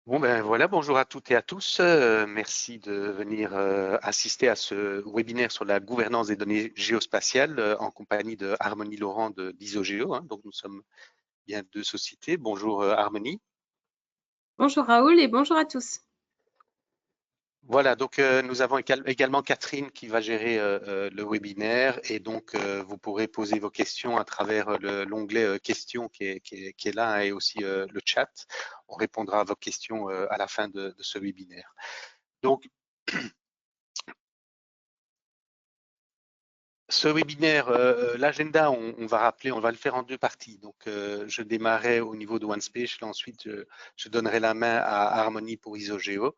Bon ben voilà, bonjour à toutes et à tous. Merci de venir assister à ce webinaire sur la gouvernance des données géospatiales en compagnie de Harmonie Laurent d'Isogeo. Donc nous sommes bien deux sociétés. Bonjour Harmonie. Bonjour Raoul et bonjour à tous. Voilà, donc nous avons également Catherine qui va gérer le webinaire et donc vous pourrez poser vos questions à travers l'onglet questions qui est là, hein, et aussi le chat. On répondra à vos questions à la fin de ce webinaire. Donc, ce webinaire, l'agenda, on va rappeler, on va le faire en deux parties. Donc, je démarrais au niveau de OneSpatial, ensuite, je donnerai la main à Harmonie pour Isogeo,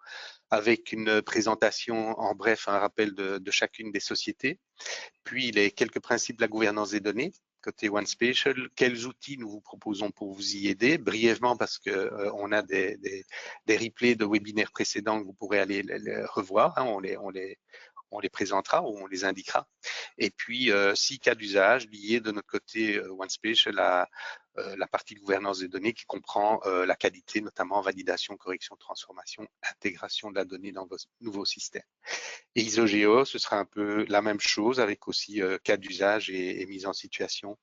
avec une présentation en bref, un rappel de chacune des sociétés, puis les quelques principes de la gouvernance des données. Côté OneSpatial, quels outils nous vous proposons pour vous y aider, brièvement parce que on a des replays de webinaires précédents que vous pourrez aller les revoir, hein, on les présentera ou on les indiquera. Et puis, 6 cas d'usage liés de notre côté OneSpatial à la partie de gouvernance des données qui comprend la qualité, notamment validation, correction, transformation, intégration de la donnée dans vos nouveaux systèmes. Et Isogeo, ce sera un peu la même chose avec aussi cas d'usage et mise en situation,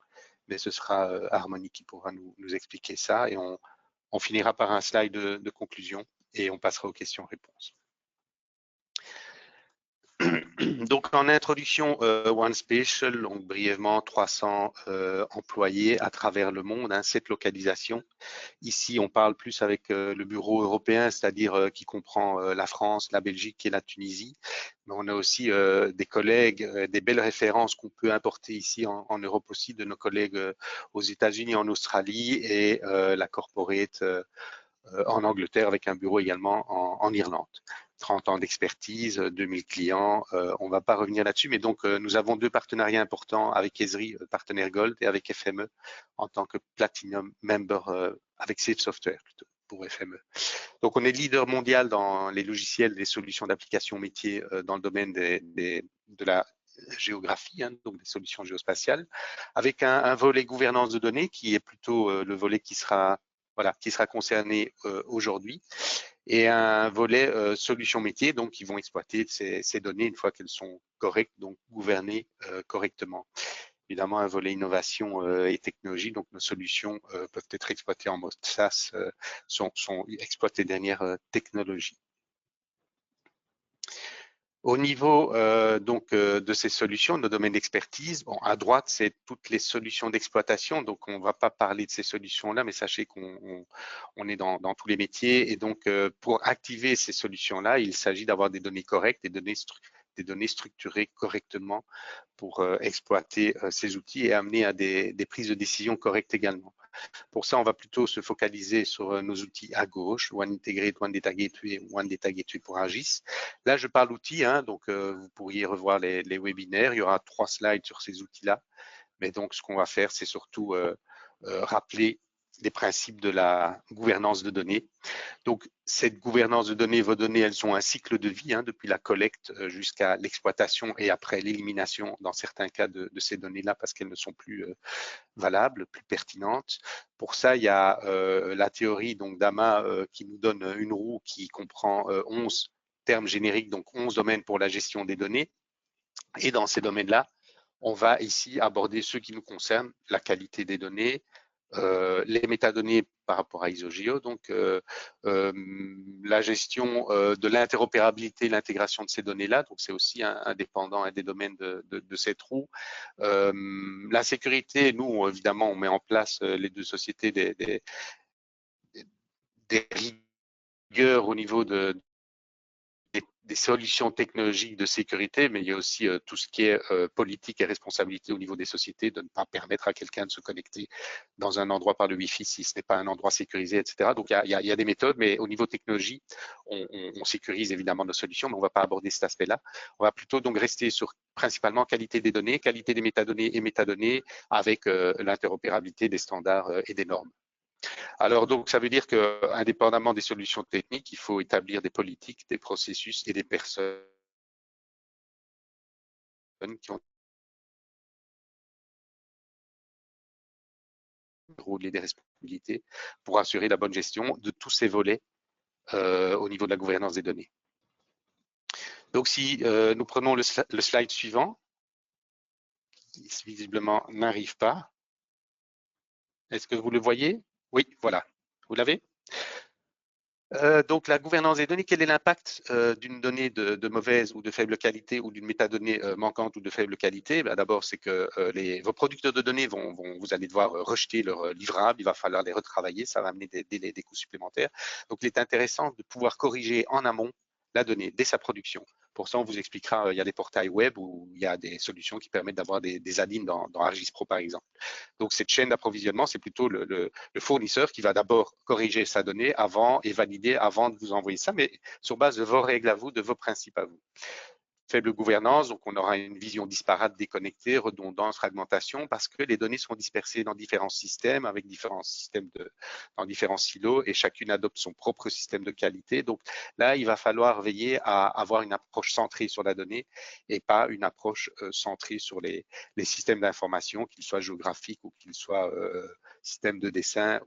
mais ce sera Harmonie qui pourra nous expliquer ça et on finira par un slide de conclusion et on passera aux questions-réponses. Donc en introduction, OneSpatial, donc brièvement 300 employés à travers le monde, hein, 7 localisations. Ici, on parle plus avec le bureau européen, c'est-à-dire qui comprend la France, la Belgique et la Tunisie. Mais on a aussi des collègues, des belles références qu'on peut importer ici en Europe aussi, de nos collègues aux États-Unis, en Australie et la corporate en Angleterre avec un bureau également en Irlande. 30 ans d'expertise, 2000 clients, on ne va pas revenir là-dessus, mais donc nous avons deux partenariats importants avec Esri, partenaire Gold, et avec FME en tant que Platinum Member avec Safe Software plutôt pour FME. Donc on est leader mondial dans les logiciels, les solutions d'application métier dans le domaine de la géographie, hein, donc des solutions géospatiales, avec un volet gouvernance de données qui est plutôt le volet qui sera concerné aujourd'hui, et un volet solutions métiers, donc qui vont exploiter ces données une fois qu'elles sont correctes, donc gouvernées correctement. Évidemment, un volet innovation et technologie, donc nos solutions peuvent être exploitées en mode SaaS, sont exploitées les dernières technologies. Au niveau de ces solutions, nos domaines d'expertise, bon, à droite, c'est toutes les solutions d'exploitation. Donc, on ne va pas parler de ces solutions-là, mais sachez qu'on est dans tous les métiers. Et donc, pour activer ces solutions-là, il s'agit d'avoir des données correctes, des données structurées correctement pour exploiter ces outils et amener à des prises de décision correctes également. Pour ça, on va plutôt se focaliser sur nos outils à gauche, One Integrate, One Data Gateway, One Data Gateway pour AGIS. Là, je parle outils, hein, donc vous pourriez revoir les webinaires. Il y aura 3 slides sur ces outils-là. Mais donc, ce qu'on va faire, c'est surtout rappeler les principes de la gouvernance de données. Donc, cette gouvernance de données, vos données, elles ont un cycle de vie, hein, depuis la collecte jusqu'à l'exploitation et après l'élimination, dans certains cas, de ces données-là, parce qu'elles ne sont plus valables, plus pertinentes. Pour ça, il y a la théorie d'AMA qui nous donne une roue qui comprend 11 termes génériques, donc 11 domaines pour la gestion des données. Et dans ces domaines-là, on va ici aborder ceux qui nous concernent, la qualité des données, les métadonnées par rapport à Isogeo, donc la gestion de l'interopérabilité, l'intégration de ces données-là, donc c'est aussi indépendant des domaines de cette roue. La sécurité, nous, évidemment, on met en place les deux sociétés des rigueurs au niveau des solutions technologiques de sécurité, mais il y a aussi tout ce qui est politique et responsabilité au niveau des sociétés, de ne pas permettre à quelqu'un de se connecter dans un endroit par le Wi-Fi si ce n'est pas un endroit sécurisé, etc. Donc, il y a des méthodes, mais au niveau technologie, on sécurise évidemment nos solutions, mais on ne va pas aborder cet aspect-là. On va plutôt donc rester sur principalement qualité des données, qualité des métadonnées et métadonnées avec l'interopérabilité des standards et des normes. Alors, donc, ça veut dire que, indépendamment des solutions techniques, il faut établir des politiques, des processus et des personnes qui ont des rôles et des responsabilités pour assurer la bonne gestion de tous ces volets au niveau de la gouvernance des données. Donc, si nous prenons le slide suivant, qui visiblement n'arrive pas. Est-ce que vous le voyez? Oui, voilà. Vous l'avez? Donc, la gouvernance des données, quel est l'impact d'une donnée de mauvaise ou de faible qualité ou d'une métadonnée manquante ou de faible qualité? D'abord, c'est que vos producteurs de données vous allez devoir rejeter leurs livrables, il va falloir les retravailler, ça va amener des coûts supplémentaires. Donc, il est intéressant de pouvoir corriger en amont la donnée dès sa production. Pour ça, on vous expliquera, il y a des portails web où il y a des solutions qui permettent d'avoir des add-ins dans ArcGIS Pro, par exemple. Donc, cette chaîne d'approvisionnement, c'est plutôt le fournisseur qui va d'abord corriger sa donnée avant et valider avant de vous envoyer ça, mais sur base de vos règles à vous, de vos principes à vous. Faible gouvernance, donc on aura une vision disparate, déconnectée, redondance, fragmentation, parce que les données sont dispersées dans différents systèmes, avec différents systèmes dans différents silos, et chacune adopte son propre système de qualité. Donc là, il va falloir veiller à avoir une approche centrée sur la donnée et pas une approche centrée sur les systèmes d'information, qu'ils soient géographiques ou qu'ils soient systèmes de dessin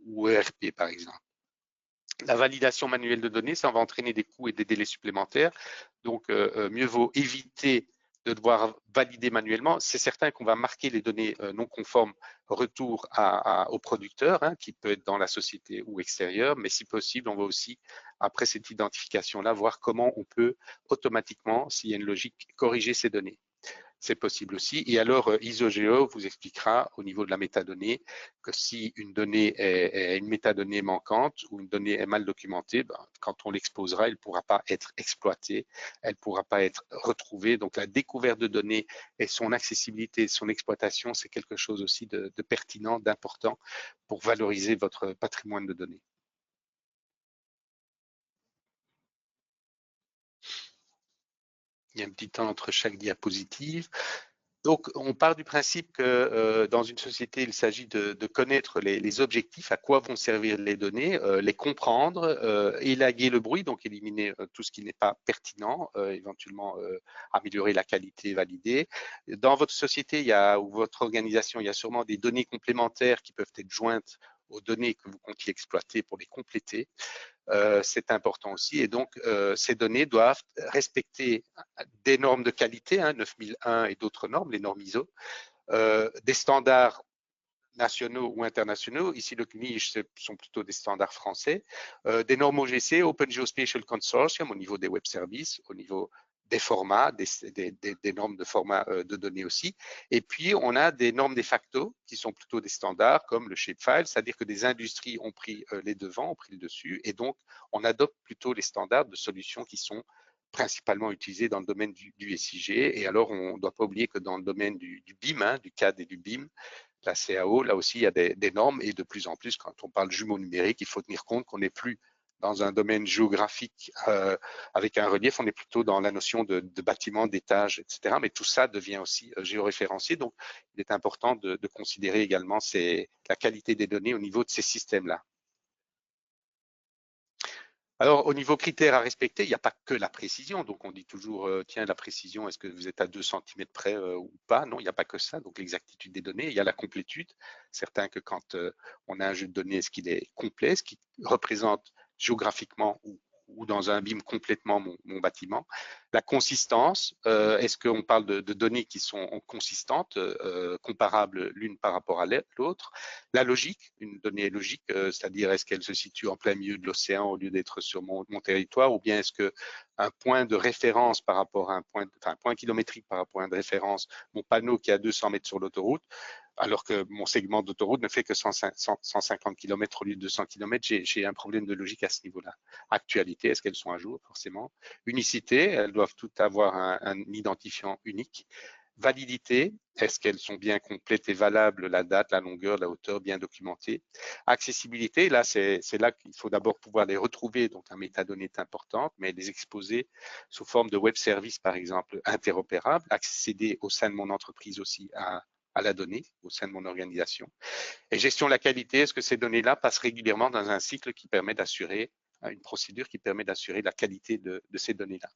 ou ERP, par exemple. La validation manuelle de données, ça va entraîner des coûts et des délais supplémentaires. Donc, mieux vaut éviter de devoir valider manuellement. C'est certain qu'on va marquer les données non conformes retour au producteur, hein, qui peut être dans la société ou extérieur, mais si possible, on va aussi, après cette identification-là, voir comment on peut automatiquement, s'il y a une logique, corriger ces données. C'est possible aussi. Et alors, ISOGEO vous expliquera au niveau de la métadonnée que si une donnée est une métadonnée manquante ou une donnée est mal documentée, quand on l'exposera, elle ne pourra pas être exploitée, elle ne pourra pas être retrouvée. Donc, la découverte de données et son accessibilité, son exploitation, c'est quelque chose aussi de pertinent, d'important pour valoriser votre patrimoine de données. Il y a un petit temps entre chaque diapositive. Donc, on part du principe que dans une société, il s'agit de connaître les objectifs, à quoi vont servir les données, les comprendre, élaguer le bruit, donc éliminer tout ce qui n'est pas pertinent, éventuellement améliorer la qualité, valider. Dans votre société ou votre organisation, il y a sûrement des données complémentaires qui peuvent être jointes aux données que vous comptiez exploiter pour les compléter. C'est important aussi. Et donc, ces données doivent respecter des normes de qualité, 9001 et d'autres normes, les normes ISO, des standards nationaux ou internationaux. Ici, le CNIL, ce sont plutôt des standards français, des normes OGC, Open Geospatial Consortium, au niveau des web services, au niveau des formats, des normes de format de données aussi. Et puis, on a des normes de facto qui sont plutôt des standards comme le shapefile, c'est-à-dire que des industries ont pris les devants, ont pris le dessus, et donc on adopte plutôt les standards de solutions qui sont principalement utilisées dans le domaine du SIG. Et alors, on ne doit pas oublier que dans le domaine du BIM, du CAD et du BIM, la CAO, là aussi, il y a des normes, et de plus en plus, quand on parle jumeaux numériques, il faut tenir compte qu'on n'est plus dans un domaine géographique avec un relief, on est plutôt dans la notion de bâtiment, d'étage, etc. Mais tout ça devient aussi géoréférencié, donc il est important de considérer également la qualité des données au niveau de ces systèmes-là. Alors, au niveau critères à respecter, il n'y a pas que la précision. Donc, on dit toujours, tiens, la précision, est-ce que vous êtes à 2 cm près ou pas? Non, il n'y a pas que ça. Donc, l'exactitude des données, il y a la complétude. Certain que quand on a un jeu de données, est-ce qu'il est complet, est-ce qu'il représente géographiquement ou dans un BIM complètement mon bâtiment. La consistance, est-ce qu'on parle de données qui sont consistantes, comparables l'une par rapport à l'autre. La logique, une donnée logique, c'est-à-dire est-ce qu'elle se situe en plein milieu de l'océan au lieu d'être sur mon territoire, ou bien est-ce qu'un point de référence par rapport à un point kilométrique par rapport à un point de référence, mon panneau qui est à 200 mètres sur l'autoroute, alors que mon segment d'autoroute ne fait que 150 km au lieu de 200 km, j'ai un problème de logique à ce niveau-là. Actualité, est-ce qu'elles sont à jour? Forcément. Unicité, elles doivent toutes avoir un identifiant unique. Validité, est-ce qu'elles sont bien complètes et valables, la date, la longueur, la hauteur, bien documentée. Accessibilité, là, c'est là qu'il faut d'abord pouvoir les retrouver, donc la métadonnée est importante, mais les exposer sous forme de web service, par exemple, interopérable, accéder au sein de mon entreprise aussi à la donnée, au sein de mon organisation. Et gestion de la qualité, est-ce que ces données-là passent régulièrement dans un cycle qui permet d'assurer, une procédure qui permet d'assurer la qualité de ces données-là.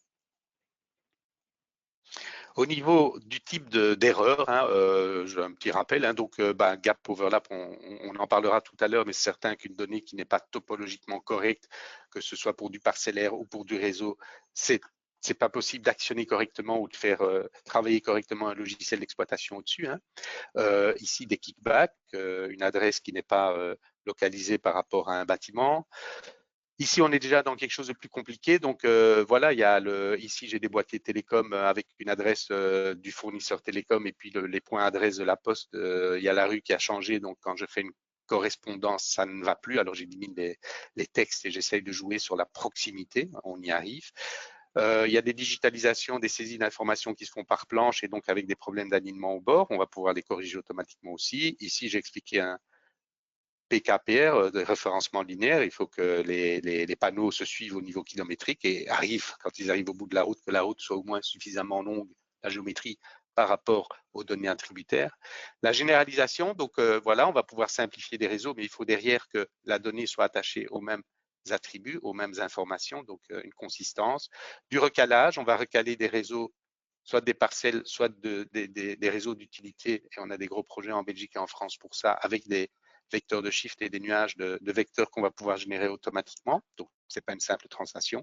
Au niveau du type d'erreur, j'ai un petit rappel, donc gap overlap, on en parlera tout à l'heure, mais c'est certain qu'une donnée qui n'est pas topologiquement correcte, que ce soit pour du parcellaire ou pour du réseau, c'est pas possible d'actionner correctement ou de faire travailler correctement un logiciel d'exploitation au-dessus. Ici, des kickbacks, une adresse qui n'est pas localisée par rapport à un bâtiment. Ici, on est déjà dans quelque chose de plus compliqué. Donc voilà, ici j'ai des boîtiers télécom avec une adresse du fournisseur télécom et puis les points adresses de la poste. Il y a la rue qui a changé, donc quand je fais une correspondance, ça ne va plus. Alors j'élimine les textes et j'essaye de jouer sur la proximité. On y arrive. Il y a des digitalisations, des saisies d'informations qui se font par planche et donc avec des problèmes d'alignement au bord. On va pouvoir les corriger automatiquement aussi. Ici, j'ai expliqué un PKPR, de référencement linéaire. Il faut que les panneaux se suivent au niveau kilométrique et arrivent, quand ils arrivent au bout de la route, que la route soit au moins suffisamment longue, la géométrie, par rapport aux données attributaires. La généralisation, donc voilà, on va pouvoir simplifier des réseaux, mais il faut derrière que la donnée soit attachée aux mêmes attributs, aux mêmes informations, donc une consistance. Du recalage, on va recaler des réseaux, soit des parcelles, soit des réseaux d'utilité, et on a des gros projets en Belgique et en France pour ça, avec des vecteurs de shift et des nuages de vecteurs qu'on va pouvoir générer automatiquement. Donc, ce n'est pas une simple translation.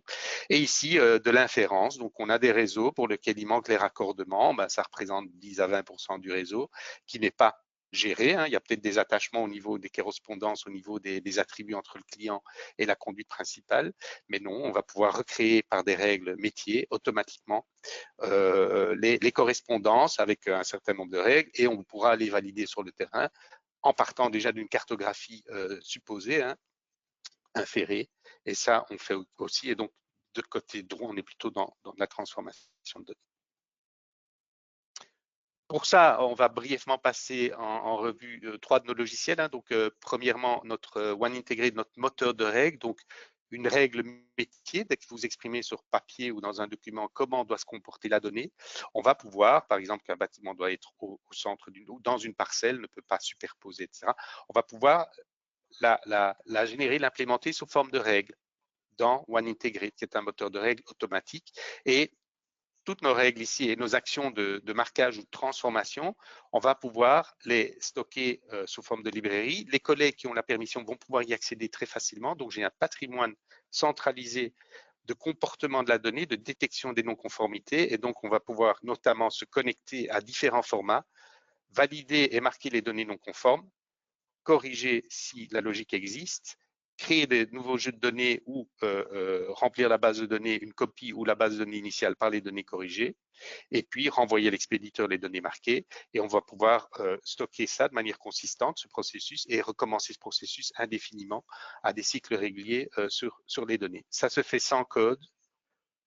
Et ici, de l'inférence. Donc, on a des réseaux pour lesquels il manque les raccordements. Ça représente 10 à 20% du réseau qui n'est pas géré. Il y a peut-être des attachements au niveau des correspondances, au niveau des attributs entre le client et la conduite principale. Mais non, on va pouvoir recréer par des règles métiers automatiquement les correspondances avec un certain nombre de règles et on pourra les valider sur le terrain en partant déjà d'une cartographie supposée, inférée. Et ça, on fait aussi. Et donc, de côté droit, on est plutôt dans la transformation de données. Pour ça, on va brièvement passer en revue trois de nos logiciels. Donc, premièrement, notre One Integrate, notre moteur de règles. Donc, une règle métier, dès que vous exprimez sur papier ou dans un document comment doit se comporter la donnée, on va pouvoir, par exemple, qu'un bâtiment doit être au centre d'une ou dans une parcelle, ne peut pas superposer, etc. On va pouvoir la générer, l'implémenter sous forme de règles dans One Integrate, qui est un moteur de règles automatique. Et toutes nos règles ici et nos actions de marquage ou de transformation, on va pouvoir les stocker sous forme de librairie. Les collègues qui ont la permission vont pouvoir y accéder très facilement. Donc, j'ai un patrimoine centralisé de comportement de la donnée, de détection des non-conformités. Et donc, on va pouvoir notamment se connecter à différents formats, valider et marquer les données non conformes, corriger si la logique existe, créer de nouveaux jeux de données ou remplir la base de données, une copie ou la base de données initiale par les données corrigées, et puis renvoyer à l'expéditeur les données marquées, et on va pouvoir stocker ça de manière consistante, ce processus, et recommencer ce processus indéfiniment à des cycles réguliers sur les données. Ça se fait sans code,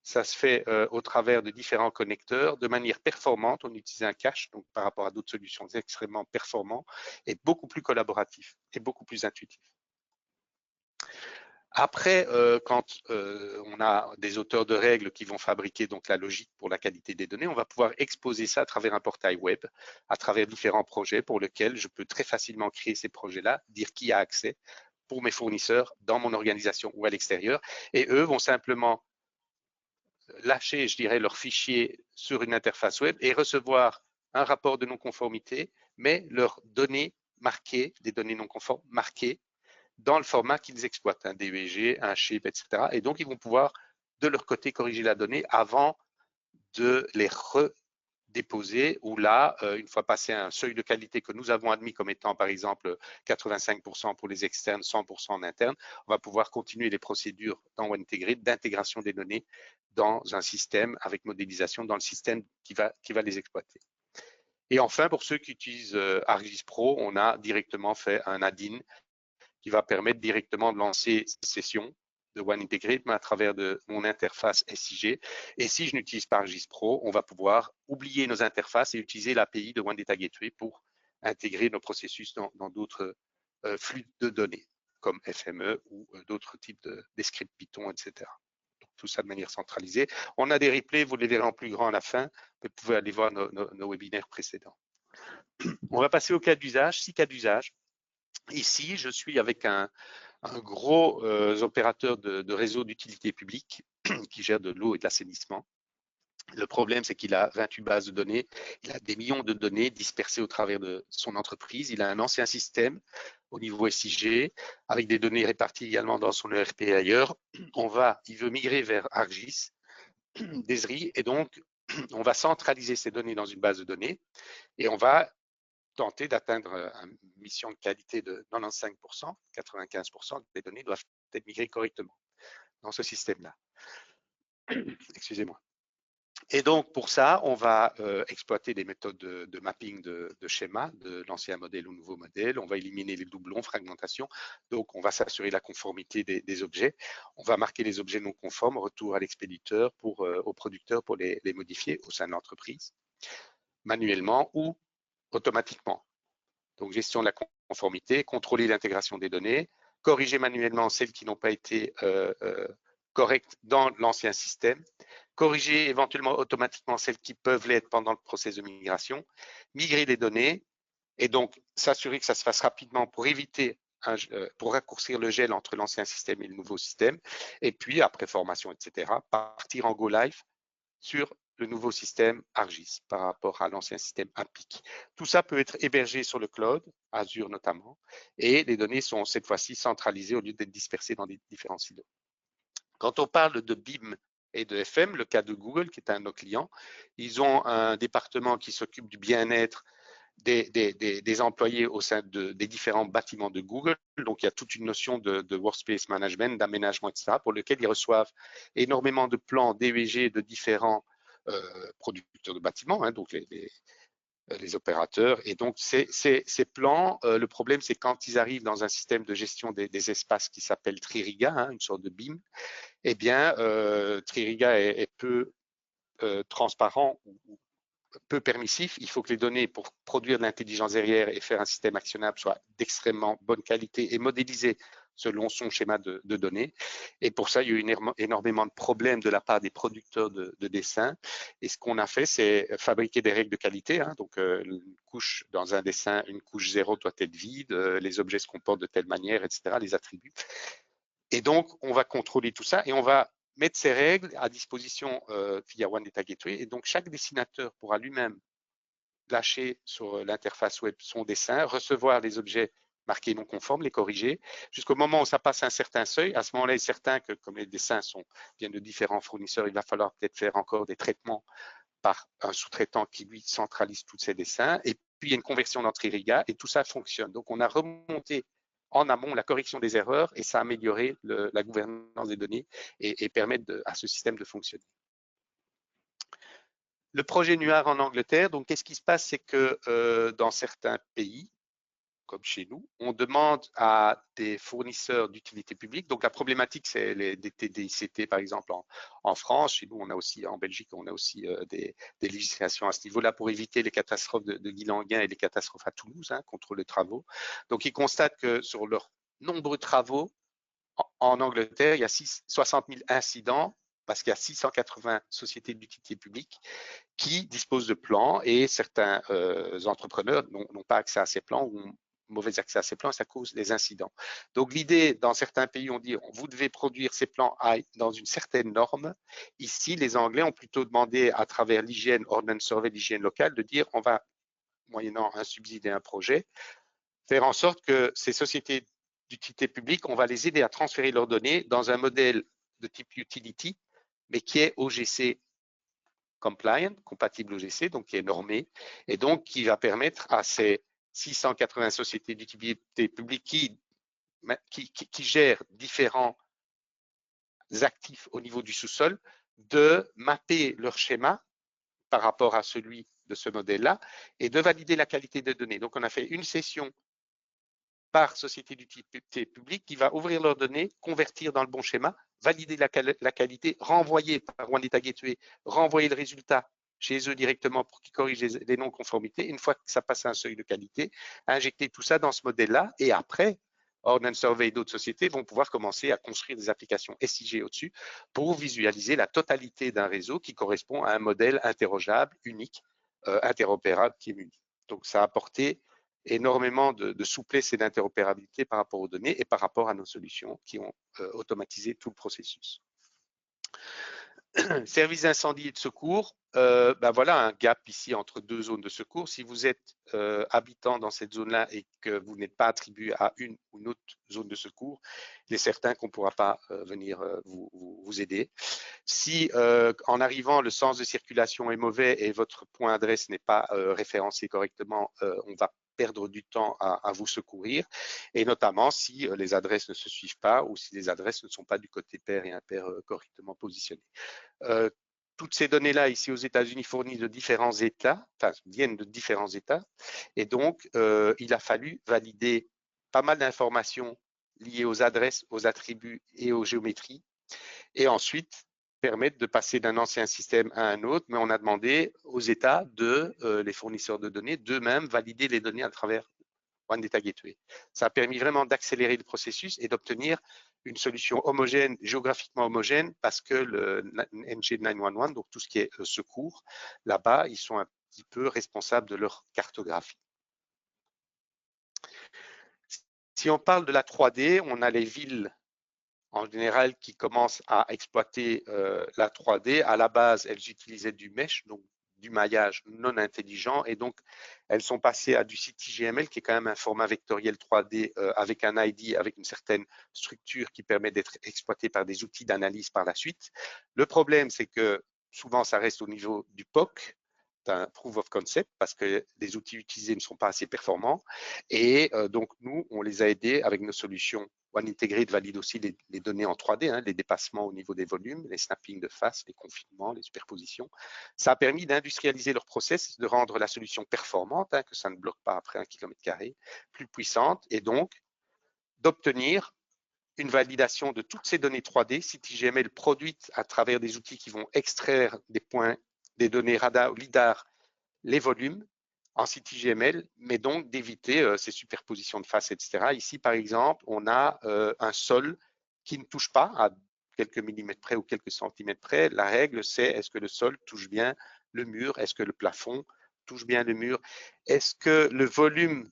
ça se fait au travers de différents connecteurs de manière performante. On utilise un cache, donc par rapport à d'autres solutions, c'est extrêmement performant et beaucoup plus collaboratif et beaucoup plus intuitif. Après, quand on a des auteurs de règles qui vont fabriquer donc la logique pour la qualité des données, on va pouvoir exposer ça à travers un portail web, à travers différents projets pour lesquels je peux très facilement créer ces projets-là, dire qui a accès pour mes fournisseurs dans mon organisation ou à l'extérieur. Et eux vont simplement lâcher, je dirais, leur fichier sur une interface web et recevoir un rapport de non-conformité, mais leurs données marquées, des données non conformes marquées dans le format qu'ils exploitent, un DEG, un SHIP, etc. Et donc, ils vont pouvoir, de leur côté, corriger la donnée avant de les redéposer, ou là, une fois passé un seuil de qualité que nous avons admis comme étant, par exemple, 85% pour les externes, 100% en interne, on va pouvoir continuer les procédures dans One Integrate d'intégration des données dans un système avec modélisation dans le système qui va les exploiter. Et enfin, pour ceux qui utilisent ArcGIS Pro, on a directement fait un add-in qui va permettre directement de lancer ces sessions de One Integrate, mais à travers de mon interface SIG. Et si je n'utilise pas ArcGIS Pro, on va pouvoir oublier nos interfaces et utiliser l'API de One Data Gateway pour intégrer nos processus dans d'autres flux de données, comme FME ou d'autres types de scripts Python, etc. Donc, tout ça de manière centralisée. On a des replays, vous les verrez en plus grand à la fin, mais vous pouvez aller voir nos webinaires précédents. On va passer au cas d'usage, 6 cas d'usage. Ici, je suis avec un gros opérateur de réseau d'utilité publique qui gère de l'eau et de l'assainissement. Le problème, c'est qu'il a 28 bases de données, il a des millions de données dispersées au travers de son entreprise, il a un ancien système au niveau SIG, avec des données réparties également dans son ERP et ailleurs. Il veut migrer vers ArcGIS, d'Esri, et donc on va centraliser ces données dans une base de données et on va tenter d'atteindre une mission de qualité de 95%, 95% des données doivent être migrées correctement dans ce système-là. Excusez-moi. Et donc, pour ça, on va exploiter des méthodes de mapping de schéma de l'ancien modèle au nouveau modèle. On va éliminer les doublons, fragmentation. Donc, on va s'assurer la conformité des objets. On va marquer les objets non conformes, retour à l'expéditeur, au producteur pour les modifier au sein de l'entreprise, manuellement ou automatiquement. Donc, gestion de la conformité, contrôler l'intégration des données, corriger manuellement celles qui n'ont pas été correctes dans l'ancien système, corriger éventuellement automatiquement celles qui peuvent l'être pendant le processus de migration, migrer les données et donc s'assurer que ça se fasse rapidement pour éviter, pour raccourcir le gel entre l'ancien système et le nouveau système. Et puis, après formation, etc., partir en go live sur le nouveau système ArcGIS par rapport à l'ancien système APIC. Tout ça peut être hébergé sur le cloud, Azure notamment, et les données sont cette fois-ci centralisées au lieu d'être dispersées dans des différents silos. Quand on parle de BIM et de FM, le cas de Google, qui est un de nos clients, ils ont un département qui s'occupe du bien-être des employés au sein des différents bâtiments de Google. Donc, il y a toute une notion de workspace management, d'aménagement, etc., pour lequel ils reçoivent énormément de plans DEG de différents producteurs de bâtiments, hein, donc les opérateurs. Et donc, ces plans, le problème, c'est quand ils arrivent dans un système de gestion des espaces qui s'appelle Tririga, hein, une sorte de BIM, eh bien, Tririga est peu transparent ou peu permissif. Il faut que les données, pour produire de l'intelligence derrière et faire un système actionnable, soient d'extrêmement bonne qualité et modélisées selon son schéma de données. Et pour ça, il y a eu énormément de problèmes de la part des producteurs de dessins. Et ce qu'on a fait, c'est fabriquer des règles de qualité. Hein. Donc, une couche dans un dessin, une couche 0 doit être vide, les objets se comportent de telle manière, etc., les attributs. Et donc, on va contrôler tout ça et on va mettre ces règles à disposition via One Data Gateway. Et donc, chaque dessinateur pourra lui-même lâcher sur l'interface web son dessin, recevoir les objets marqués non conformes, les corriger, jusqu'au moment où ça passe un certain seuil. À ce moment-là, il est certain que comme les dessins viennent de différents fournisseurs, il va falloir peut-être faire encore des traitements par un sous-traitant qui, lui, centralise tous ces dessins. Et puis, il y a une conversion dans Tririga et tout ça fonctionne. Donc, on a remonté en amont la correction des erreurs et ça a amélioré la gouvernance des données et permettre à ce système de fonctionner. Le projet Nuar en Angleterre, donc qu'est-ce qui se passe, c'est que dans certains pays, comme chez nous, on demande à des fournisseurs d'utilité publique. Donc la problématique, c'est des TDICT, par exemple, en France. Chez nous, on a aussi, en Belgique, on a aussi des législations à ce niveau-là pour éviter les catastrophes de Guilanguin et les catastrophes à Toulouse, hein, contre les travaux. Donc ils constatent que sur leurs nombreux travaux, en Angleterre, il y a 60 000 incidents parce qu'il y a 680 sociétés d'utilité publique qui disposent de plans et certains entrepreneurs n'ont pas accès à ces plans ou ont mauvais accès à ces plans et ça cause des incidents. Donc l'idée, dans certains pays, on dit vous devez produire ces plans dans une certaine norme. Ici, les Anglais ont plutôt demandé à travers l'hygiène, Ordnance Survey, l'hygiène locale, de dire on va, moyennant un subside et un projet, faire en sorte que ces sociétés d'utilité publique, on va les aider à transférer leurs données dans un modèle de type utility, mais qui est OGC compliant, compatible OGC, donc qui est normé, et donc qui va permettre à ces 680 sociétés d'utilité publique qui gèrent différents actifs au niveau du sous-sol de mapper leur schéma par rapport à celui de ce modèle-là et de valider la qualité des données. Donc, on a fait une session par société d'utilité publique qui va ouvrir leurs données, convertir dans le bon schéma, valider la qualité, renvoyer par One Data Gateway, renvoyer le résultat chez eux directement pour qu'ils corrigent les non-conformités. Une fois que ça passe à un seuil de qualité, injecter tout ça dans ce modèle-là et après, Ordnance Survey et d'autres sociétés vont pouvoir commencer à construire des applications SIG au-dessus pour visualiser la totalité d'un réseau qui correspond à un modèle interrogeable, unique, interopérable qui est unique. Donc, ça a apporté énormément de souplesse et d'interopérabilité par rapport aux données et par rapport à nos solutions qui ont automatisé tout le processus. Service d'incendie et de secours, ben voilà un gap ici entre deux zones de secours. Si vous êtes habitant dans cette zone-là et que vous n'êtes pas attribué à une ou une autre zone de secours, il est certain qu'on ne pourra pas venir vous aider. Si en arrivant, le sens de circulation est mauvais et votre point adresse n'est pas référencé correctement, on va perdre du temps à vous secourir, et notamment si les adresses ne se suivent pas ou si les adresses ne sont pas du côté pair et impair correctement positionnées. Toutes ces données-là, ici aux États-Unis, fournissent de différents États, enfin viennent de différents États, et donc il a fallu valider pas mal d'informations liées aux adresses, aux attributs et aux géométries, et ensuite permettre de passer d'un ancien système à un autre, mais on a demandé aux États, les fournisseurs de données, d'eux-mêmes valider les données à travers One Data Gateway. Ça a permis vraiment d'accélérer le processus et d'obtenir une solution homogène, géographiquement homogène, parce que le NG911, donc tout ce qui est secours, là-bas, ils sont un petit peu responsables de leur cartographie. Si on parle de la 3D, on a les villes en général qui commencent à exploiter la 3D. À la base, elles utilisaient du mesh, donc du maillage non intelligent, et donc elles sont passées à du CityGML, qui est quand même un format vectoriel 3D avec un ID, avec une certaine structure qui permet d'être exploité par des outils d'analyse par la suite. Le problème, c'est que souvent, ça reste au niveau du POC, d'un proof of concept, parce que les outils utilisés ne sont pas assez performants, et donc nous, on les a aidés avec nos solutions. One Integrate valide aussi les données en 3D, hein, les dépassements au niveau des volumes, les snappings de face, les confinements, les superpositions. Ça a permis d'industrialiser leur process, de rendre la solution performante, hein, que ça ne bloque pas après 1 km², plus puissante, et donc d'obtenir une validation de toutes ces données 3D, CityGML produites à travers des outils qui vont extraire des points, des données radar ou lidar, les volumes en CityGML, mais donc d'éviter ces superpositions de faces, etc. Ici, par exemple, on a un sol qui ne touche pas à quelques millimètres près ou quelques centimètres près. La règle, c'est est-ce que le sol touche bien le mur? Est-ce que le plafond touche bien le mur? Est-ce que le volume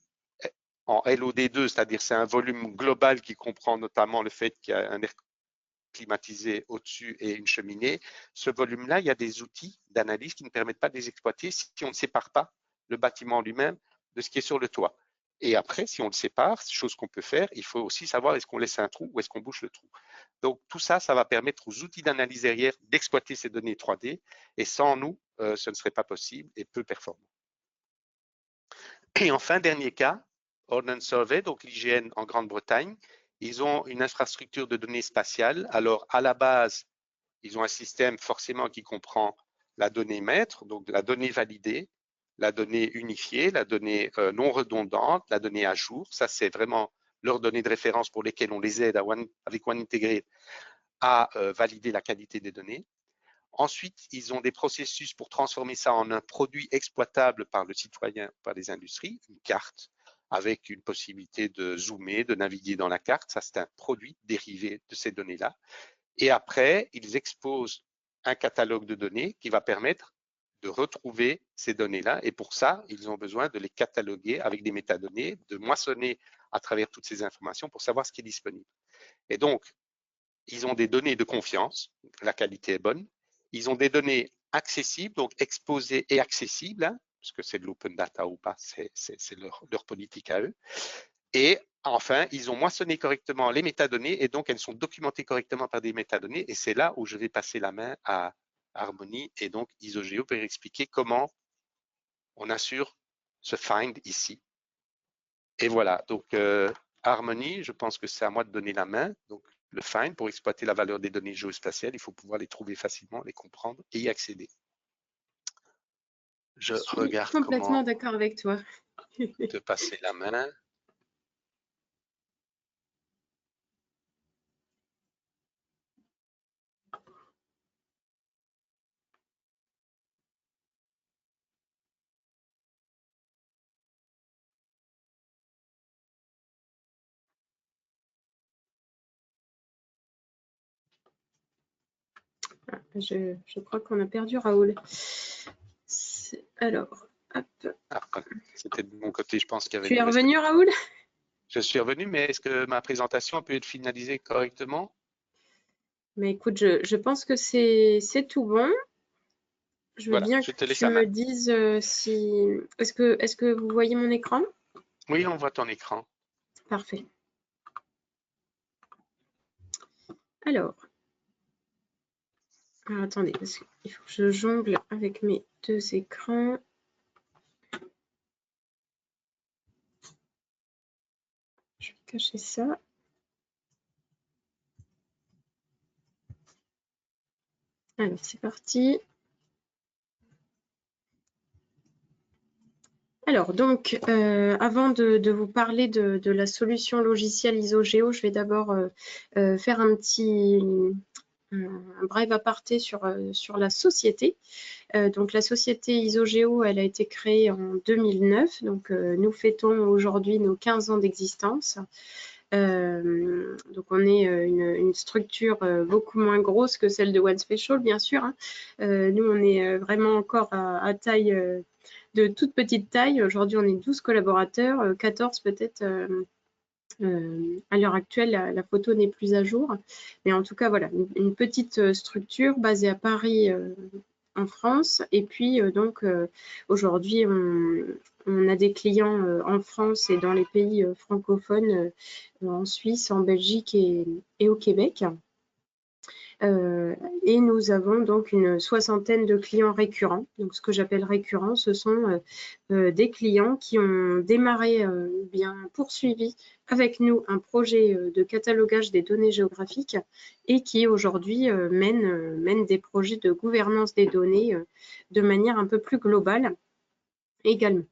en LOD2, c'est-à-dire c'est un volume global qui comprend notamment le fait qu'il y a un air climatisé au-dessus et une cheminée, ce volume-là, il y a des outils d'analyse qui ne permettent pas de les exploiter si on ne sépare pas le bâtiment lui-même de ce qui est sur le toit. Et après, si on le sépare, chose qu'on peut faire, il faut aussi savoir est-ce qu'on laisse un trou ou est-ce qu'on bouche le trou. Donc tout ça, ça va permettre aux outils d'analyse derrière d'exploiter ces données 3D, et sans nous, ce ne serait pas possible et peu performant. Et enfin, dernier cas, Ordnance Survey, donc l'IGN en Grande-Bretagne, ils ont une infrastructure de données spatiales. Alors, à la base, ils ont un système forcément qui comprend la donnée maître, donc la donnée validée, la donnée unifiée, la donnée non redondante, la donnée à jour. Ça, c'est vraiment leurs données de référence pour lesquelles on les aide avec One Integrate à valider la qualité des données. Ensuite, ils ont des processus pour transformer ça en un produit exploitable par le citoyen, par les industries, une carte avec une possibilité de zoomer, de naviguer dans la carte. Ça, c'est un produit dérivé de ces données-là. Et après, ils exposent un catalogue de données qui va permettre de retrouver ces données-là. Et pour ça, ils ont besoin de les cataloguer avec des métadonnées, de moissonner à travers toutes ces informations pour savoir ce qui est disponible. Et donc, ils ont des données de confiance, la qualité est bonne. Ils ont des données accessibles, donc exposées et accessibles, hein, parce que c'est de l'open data ou pas, c'est leur politique à eux. Et enfin, ils ont moissonné correctement les métadonnées et donc elles sont documentées correctement par des métadonnées. Et c'est là où je vais passer la main à Harmony et donc Isogeo pour expliquer comment on assure ce find ici. Et voilà, donc Harmony, je pense que c'est à moi de donner la main. Donc le find, pour exploiter la valeur des données géospatiales, il faut pouvoir les trouver facilement, les comprendre et y accéder. Je regarde complètement d'accord avec toi. te passer la main. Je crois qu'on a perdu Raoul. Alors, hop. Ah, c'était de mon côté, je pense qu'il y avait Tu une es mauvaise revenu, Raoul? Je suis revenu, mais est-ce que ma présentation peut être finalisée correctement? Mais écoute, je pense que c'est tout bon. Je veux Voilà, bien je que te laisse tu la me main. dises si... Est-ce que vous voyez mon écran? Oui, on voit ton écran. Parfait. Alors, attendez, parce qu'il faut que je jongle avec mes deux écrans. Je vais cacher ça. Alors, c'est parti. Alors, donc, avant de vous parler de la solution logicielle ISOGEO, je vais d'abord faire un bref aparté sur la société. Donc, la société ISOGEO, elle a été créée en 2009. Donc, nous fêtons aujourd'hui nos 15 ans d'existence. Donc, on est une structure beaucoup moins grosse que celle de One Special, bien sûr. Hein. Nous, on est vraiment encore à taille... de toute petite taille. Aujourd'hui, on est 12 collaborateurs, 14 peut-être. À l'heure actuelle, la photo n'est plus à jour. Mais en tout cas, voilà, une petite structure basée à Paris, en France. Et puis, donc, aujourd'hui, on a des clients en France et dans les pays francophones, en Suisse, en Belgique et au Québec. Et nous avons donc une soixantaine de clients récurrents. Donc, ce que j'appelle récurrents, ce sont des clients qui ont démarré, bien poursuivi avec nous un projet de catalogage des données géographiques et qui aujourd'hui mènent des projets de gouvernance des données de manière un peu plus globale également.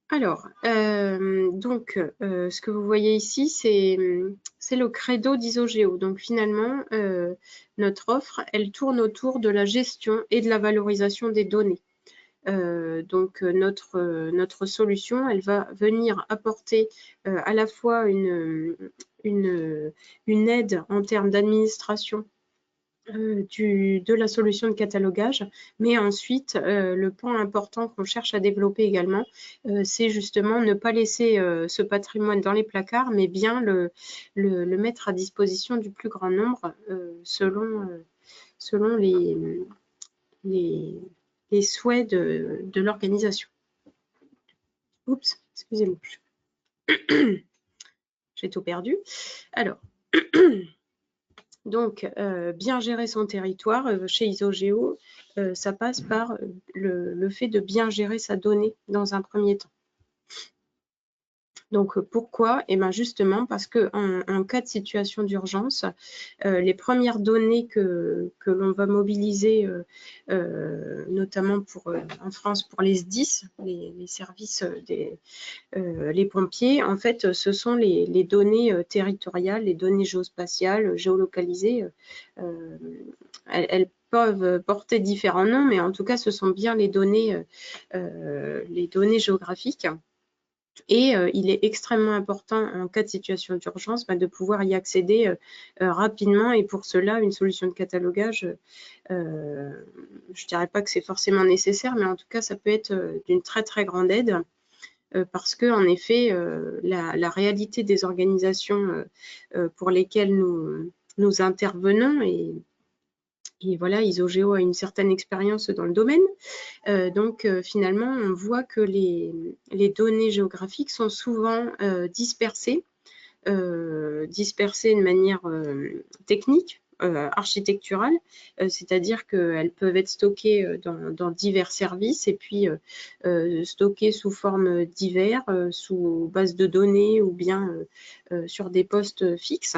Alors, donc, ce que vous voyez ici, c'est le credo d'ISOGEO. Donc, finalement, notre offre, elle tourne autour de la gestion et de la valorisation des données. Donc, notre solution, elle va venir apporter à la fois une aide en termes d'administration de la solution de catalogage, mais ensuite, le point important qu'on cherche à développer également, c'est justement ne pas laisser ce patrimoine dans les placards, mais bien le mettre à disposition du plus grand nombre selon les souhaits de l'organisation. Oups, excusez-moi, j'ai tout perdu. Alors, donc, bien gérer son territoire chez ISOGEO, ça passe par le fait de bien gérer sa donnée dans un premier temps. Donc, pourquoi? Eh bien, justement, parce qu'en cas de situation d'urgence, les premières données que l'on va mobiliser, notamment en France pour les SDIS, les services les pompiers, en fait, ce sont les données territoriales, les données géospatiales, géolocalisées. Elles peuvent porter différents noms, mais en tout cas, ce sont bien les données géographiques. Et il est extrêmement important en cas de situation d'urgence de pouvoir y accéder rapidement. Et pour cela, une solution de catalogage, je ne dirais pas que c'est forcément nécessaire, mais en tout cas, ça peut être d'une très très grande aide. Parce que, en effet, la réalité des organisations pour lesquelles nous intervenons, et voilà, ISOGEO a une certaine expérience dans le domaine. Donc, finalement, on voit que les données géographiques sont souvent dispersées de manière technique, architecturale, c'est-à-dire qu'elles peuvent être stockées dans divers services et puis stockées sous forme divers, sous base de données ou bien sur des postes fixes.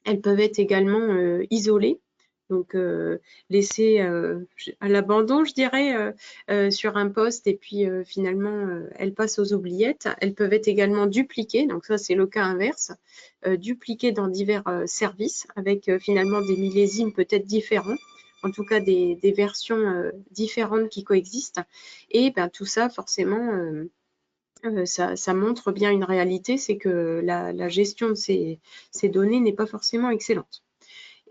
Elles peuvent être également isolées, donc laissées à l'abandon, je dirais, sur un poste et puis finalement elles passent aux oubliettes. Elles peuvent être également dupliquées, donc ça c'est le cas inverse, dupliquées dans divers services avec finalement des millésimes peut-être différents, en tout cas des versions différentes qui coexistent. Et tout ça forcément ça montre bien une réalité, c'est que la gestion de ces données n'est pas forcément excellente.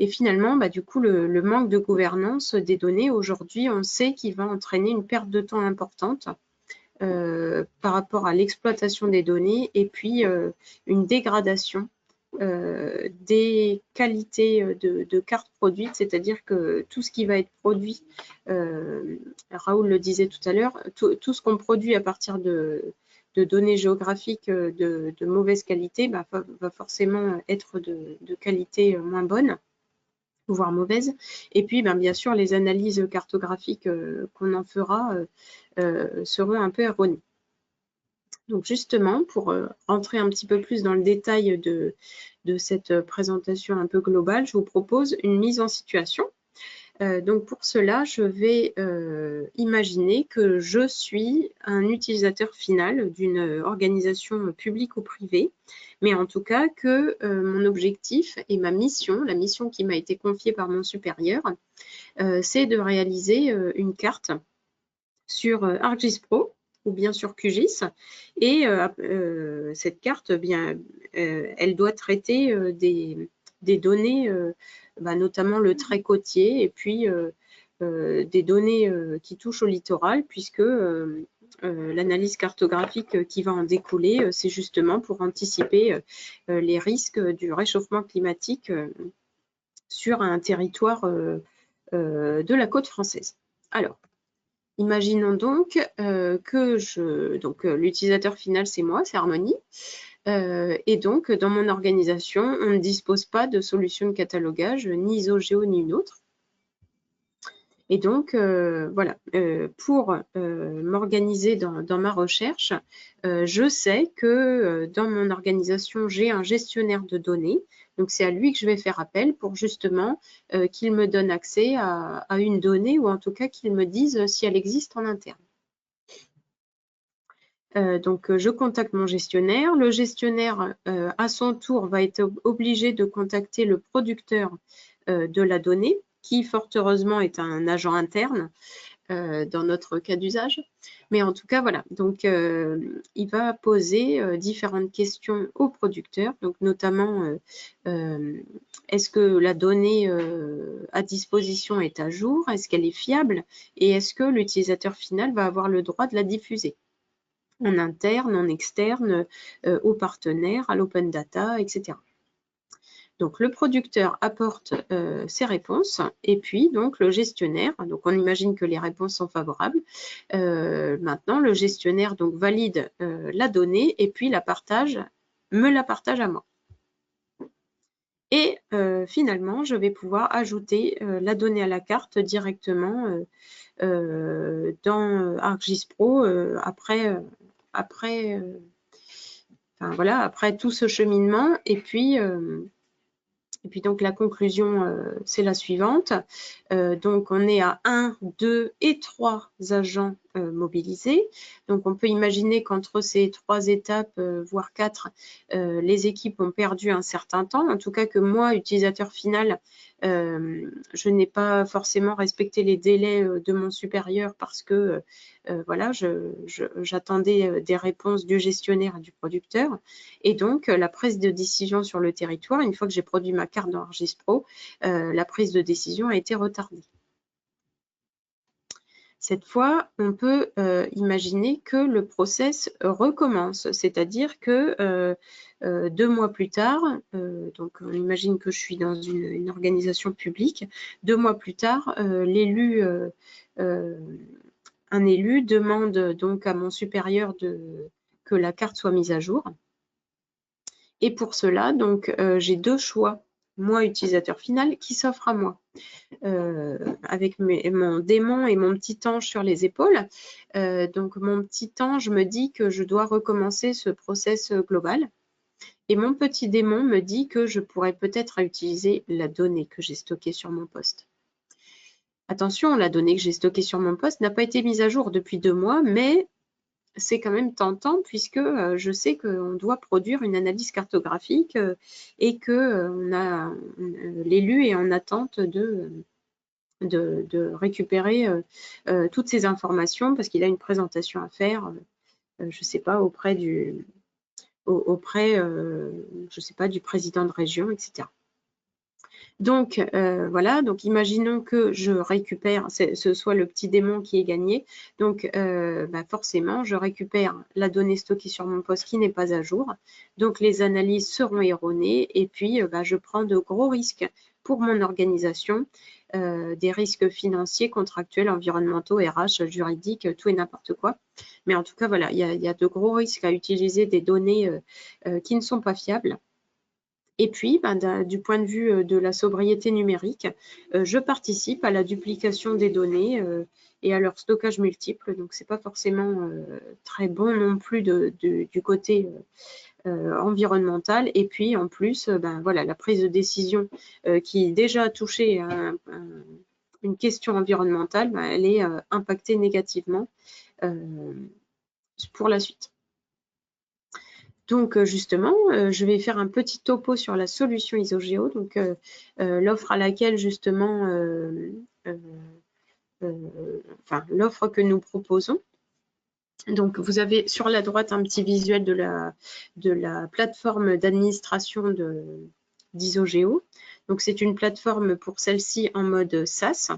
Et finalement, du coup, le manque de gouvernance des données, aujourd'hui, on sait qu'il va entraîner une perte de temps importante par rapport à l'exploitation des données et puis une dégradation des qualités de cartes produites, c'est-à-dire que tout ce qui va être produit, Raoul le disait tout à l'heure, tout ce qu'on produit à partir de données géographiques de mauvaise qualité va forcément être de qualité moins bonne, voire mauvaise. Et puis, bien sûr, les analyses cartographiques qu'on en fera seront un peu erronées. Donc justement, pour rentrer un petit peu plus dans le détail de cette présentation un peu globale, je vous propose une mise en situation. Donc pour cela, je vais imaginer que je suis un utilisateur final d'une organisation publique ou privée, mais en tout cas que mon objectif et ma mission, la mission qui m'a été confiée par mon supérieur, c'est de réaliser une carte sur ArcGIS Pro ou bien sur QGIS, et cette carte, elle doit traiter des données, notamment le trait côtier, et puis des données qui touchent au littoral, puisque l'analyse cartographique qui va en découler, c'est justement pour anticiper les risques du réchauffement climatique sur un territoire de la côte française. Alors, imaginons donc que l'utilisateur final, c'est moi, c'est Harmonie. Et donc, dans mon organisation, on ne dispose pas de solution de catalogage, ni ISOGEO, ni une autre. Et donc, voilà, pour m'organiser dans ma recherche, je sais que dans mon organisation, j'ai un gestionnaire de données. Donc, c'est à lui que je vais faire appel pour justement qu'il me donne accès à une donnée, ou en tout cas qu'il me dise si elle existe en interne. Donc, je contacte mon gestionnaire. Le gestionnaire, à son tour, va être obligé de contacter le producteur de la donnée, qui, fort heureusement, est un agent interne dans notre cas d'usage. Mais en tout cas, voilà. Donc, il va poser différentes questions au producteur, donc notamment, est-ce que la donnée à disposition est à jour? Est-ce qu'elle est fiable? Et est-ce que l'utilisateur final va avoir le droit de la diffuser en interne, en externe, aux partenaires, à l'open data, etc. Donc, le producteur apporte ses réponses, et puis donc le gestionnaire, donc on imagine que les réponses sont favorables. Maintenant, le gestionnaire donc valide la donnée et puis me la partage à moi. Et finalement, je vais pouvoir ajouter la donnée à la carte directement dans ArcGIS Pro après tout ce cheminement. Et puis donc la conclusion, c'est la suivante. Donc on est à 1, 2 et 3 agents mobilisés. Donc on peut imaginer qu'entre ces 3 étapes, voire 4, les équipes ont perdu un certain temps. En tout cas que moi, utilisateur final, je n'ai pas forcément respecté les délais de mon supérieur, parce que voilà, j'attendais des réponses du gestionnaire et du producteur. Et donc, la prise de décision sur le territoire, une fois que j'ai produit ma carte dans ArcGIS Pro, la prise de décision a été retardée. Cette fois, on peut imaginer que le process recommence, c'est-à-dire que 2 mois plus tard, donc on imagine que je suis dans une organisation publique, 2 mois plus tard, un élu demande donc à mon supérieur que la carte soit mise à jour. Et pour cela, donc, j'ai 2 choix, moi, utilisateur final, qui s'offrent à moi. Avec mon démon et mon petit ange sur les épaules. Donc, mon petit ange me dit que je dois recommencer ce process global. Et mon petit démon me dit que je pourrais peut-être utiliser la donnée que j'ai stockée sur mon poste. Attention, la donnée que j'ai stockée sur mon poste n'a pas été mise à jour depuis 2 mois, mais c'est quand même tentant, puisque je sais qu'on doit produire une analyse cartographique et que l'élu est en attente de récupérer toutes ces informations, parce qu'il a une présentation à faire, je ne sais pas, auprès du président de région, etc. Donc, voilà, donc imaginons que je récupère, ce soit le petit démon qui est gagné. Donc, forcément, je récupère la donnée stockée sur mon poste qui n'est pas à jour. Donc, les analyses seront erronées et puis, je prends de gros risques pour mon organisation, des risques financiers, contractuels, environnementaux, RH, juridiques, tout et n'importe quoi. Mais en tout cas, voilà, il y a de gros risques à utiliser des données qui ne sont pas fiables. Et puis, du point de vue de la sobriété numérique, je participe à la duplication des données et à leur stockage multiple. Donc, ce n'est pas forcément très bon non plus du côté environnemental. Et puis, en plus, voilà, la prise de décision qui déjà a touché une question environnementale, elle est impactée négativement pour la suite. Donc, justement, je vais faire un petit topo sur la solution Isogeo, donc l'offre à laquelle, justement, l'offre que nous proposons. Donc, vous avez sur la droite un petit visuel de la plateforme d'administration d'Isogeo. Donc, c'est une plateforme pour celle-ci en mode SaaS.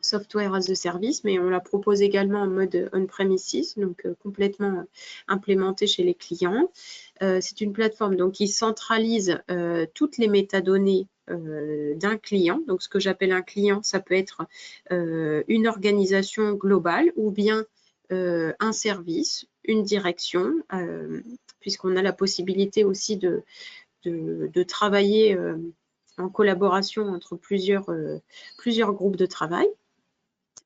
Software as a Service, mais on la propose également en mode on-premises, donc complètement implémentée chez les clients. C'est une plateforme donc, qui centralise toutes les métadonnées d'un client. Donc, ce que j'appelle un client, ça peut être une organisation globale ou bien un service, une direction, puisqu'on a la possibilité aussi de travailler en collaboration entre plusieurs groupes de travail.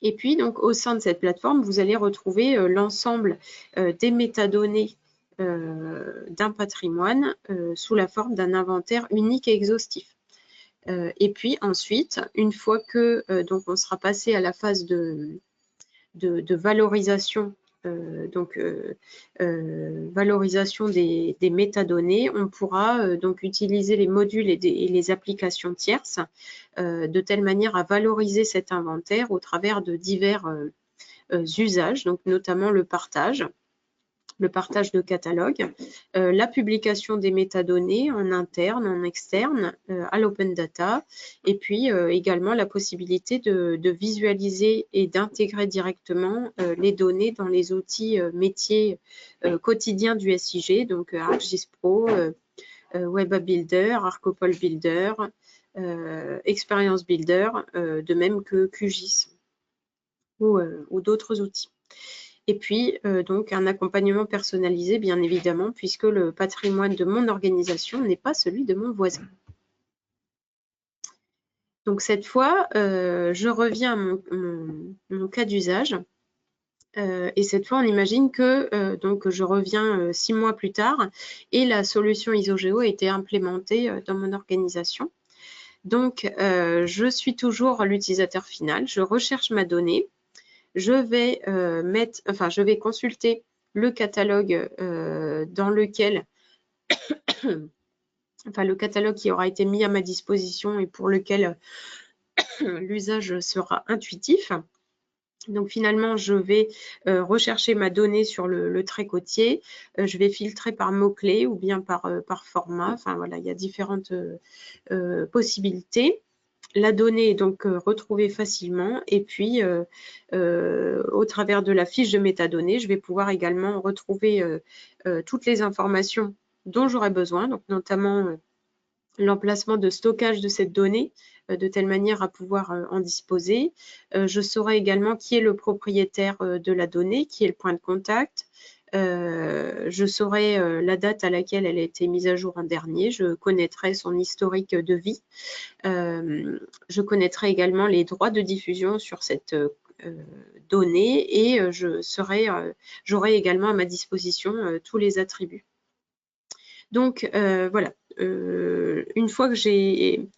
Et puis, donc, au sein de cette plateforme, vous allez retrouver l'ensemble des métadonnées d'un patrimoine sous la forme d'un inventaire unique et exhaustif. Et puis ensuite, une fois que donc on sera passé à la phase de valorisation, valorisation des métadonnées, on pourra donc utiliser les modules et les applications tierces de telle manière à valoriser cet inventaire au travers de divers usages, donc notamment le partage de catalogue, la publication des métadonnées en interne, en externe, à l'open data, et puis également la possibilité de visualiser et d'intégrer directement les données dans les outils métiers quotidiens du SIG, donc ArcGIS Pro, Web App Builder, Arcopol Builder, Experience Builder, de même que QGIS ou d'autres outils. Et puis, donc, un accompagnement personnalisé, bien évidemment, puisque le patrimoine de mon organisation n'est pas celui de mon voisin. Donc, cette fois, je reviens à mon cas d'usage. Et cette fois, on imagine que donc, je reviens 6 mois plus tard et la solution Isogeo a été implémentée dans mon organisation. Donc, je suis toujours l'utilisateur final. Je recherche ma donnée. Je vais consulter le catalogue dans lequel, le catalogue qui aura été mis à ma disposition et pour lequel l'usage sera intuitif. Donc finalement, je vais rechercher ma donnée sur le trait côtier. Je vais filtrer par mots-clés ou bien par format. Enfin voilà, il y a différentes possibilités. La donnée est donc retrouvée facilement et puis au travers de la fiche de métadonnées, je vais pouvoir également retrouver toutes les informations dont j'aurai besoin, donc notamment l'emplacement de stockage de cette donnée de telle manière à pouvoir en disposer. Je saurai également qui est le propriétaire de la donnée, qui est le point de contact. Je saurai la date à laquelle elle a été mise à jour en dernier. Je connaîtrai son historique de vie. Je connaîtrai également les droits de diffusion sur cette donnée et j'aurai également à ma disposition tous les attributs. Donc voilà, une fois que j'ai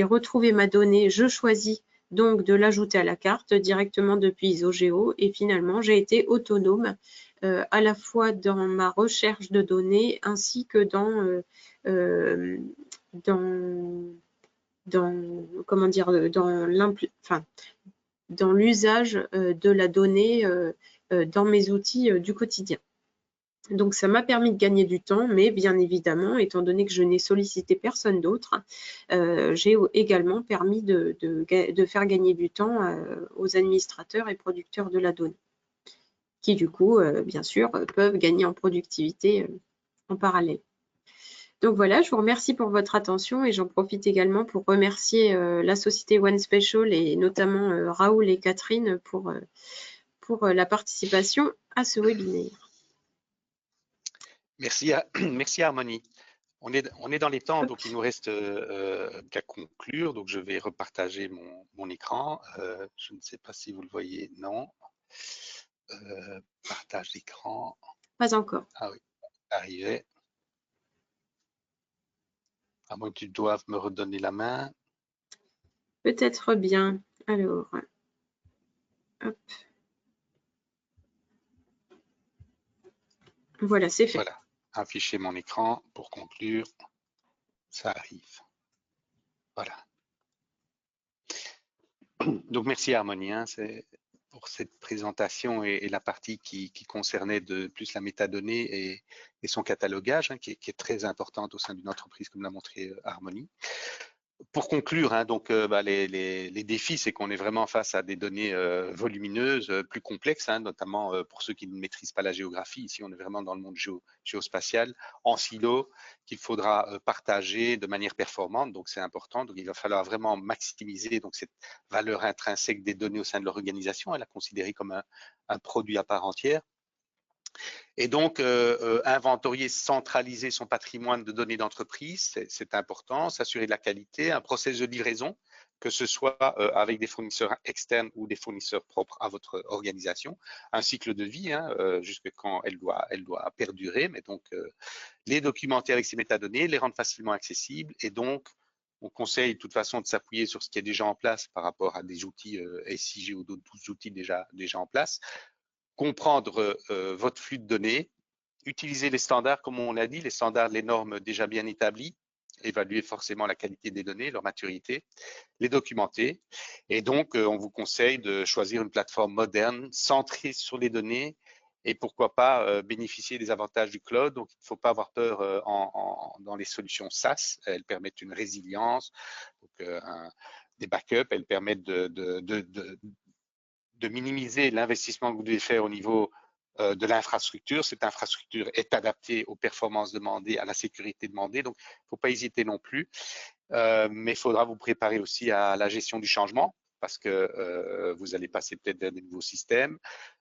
retrouvé ma donnée, je choisis donc de l'ajouter à la carte directement depuis Isogeo et finalement j'ai été autonome à la fois dans ma recherche de données ainsi que dans l'usage de la donnée dans mes outils du quotidien. Donc, ça m'a permis de gagner du temps, mais bien évidemment, étant donné que je n'ai sollicité personne d'autre, j'ai également permis de faire gagner du temps aux administrateurs et producteurs de la donnée, qui du coup, bien sûr, peuvent gagner en productivité en parallèle. Donc voilà, je vous remercie pour votre attention et j'en profite également pour remercier la société One Special et notamment Raoul et Catherine pour la participation à ce webinaire. Merci, merci Harmonie. On est dans les temps, donc il nous reste qu'à conclure. Donc je vais repartager mon écran. Je ne sais pas si vous le voyez, non. Partage d'écran. Pas encore. Ah oui, arrivé. À moins que tu doives me redonner la main. Peut-être bien. Alors, hop. Voilà, c'est fait. Voilà, afficher mon écran pour conclure. Ça arrive. Voilà. Donc merci Harmonie pour cette présentation et la partie qui concernait de plus la métadonnée et son catalogage, qui est très importante au sein d'une entreprise, comme l'a montré Harmonie. Pour conclure, donc les défis, c'est qu'on est vraiment face à des données volumineuses, plus complexes, notamment pour ceux qui ne maîtrisent pas la géographie. Ici, on est vraiment dans le monde géospatial, en silo, qu'il faudra partager de manière performante. Donc, c'est important. Donc, il va falloir vraiment maximiser donc cette valeur intrinsèque des données au sein de l'organisation et la considérer comme un produit à part entière. Et donc, inventorier, centraliser son patrimoine de données d'entreprise, c'est important, s'assurer de la qualité, un processus de livraison, que ce soit avec des fournisseurs externes ou des fournisseurs propres à votre organisation, un cycle de vie, jusque quand elle doit perdurer, mais donc les documenter avec ces métadonnées, les rendre facilement accessibles, et donc on conseille de toute façon de s'appuyer sur ce qui est déjà en place par rapport à des outils SIG ou d'autres outils déjà en place, comprendre votre flux de données, utiliser les standards, comme on l'a dit, les standards, les normes déjà bien établies, évaluer forcément la qualité des données, leur maturité, les documenter. Et donc, on vous conseille de choisir une plateforme moderne, centrée sur les données, et pourquoi pas bénéficier des avantages du cloud. Donc, il ne faut pas avoir peur dans les solutions SaaS. Elles permettent une résilience, donc, des backups, elles permettent de minimiser l'investissement que vous devez faire au niveau de l'infrastructure. Cette infrastructure est adaptée aux performances demandées, à la sécurité demandée, donc il ne faut pas hésiter non plus. Mais il faudra vous préparer aussi à la gestion du changement parce que vous allez passer peut-être vers des nouveaux systèmes.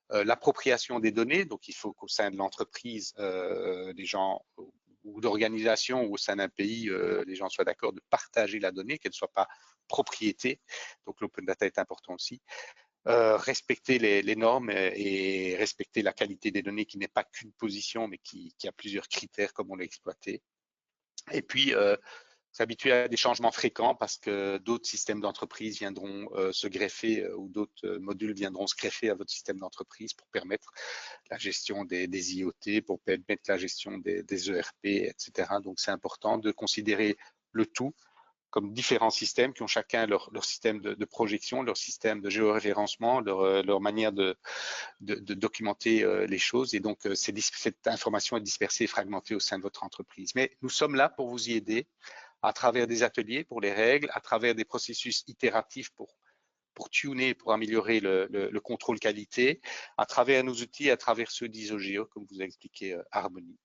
L'appropriation des données, donc il faut qu'au sein de l'entreprise, les gens ou d'organisation ou au sein d'un pays, les gens soient d'accord de partager la donnée, qu'elle ne soit pas propriété. Donc l'open data est important aussi. Respecter les normes et respecter la qualité des données qui n'est pas qu'une position, mais qui a plusieurs critères comme on l'a exploité. Et puis, s'habituer à des changements fréquents parce que d'autres systèmes d'entreprise viendront se greffer ou d'autres modules viendront se greffer à votre système d'entreprise pour permettre la gestion des IoT, pour permettre la gestion des ERP, etc. Donc, c'est important de considérer le tout comme différents systèmes qui ont chacun leur système de projection, leur système de géoréférencement, leur manière de documenter les choses. Et donc, cette information est dispersée et fragmentée au sein de votre entreprise. Mais nous sommes là pour vous y aider à travers des ateliers pour les règles, à travers des processus itératifs pour tuner, pour améliorer le contrôle qualité, à travers nos outils, à travers ceux d'Isogeo, comme vous a expliqué Harmonie.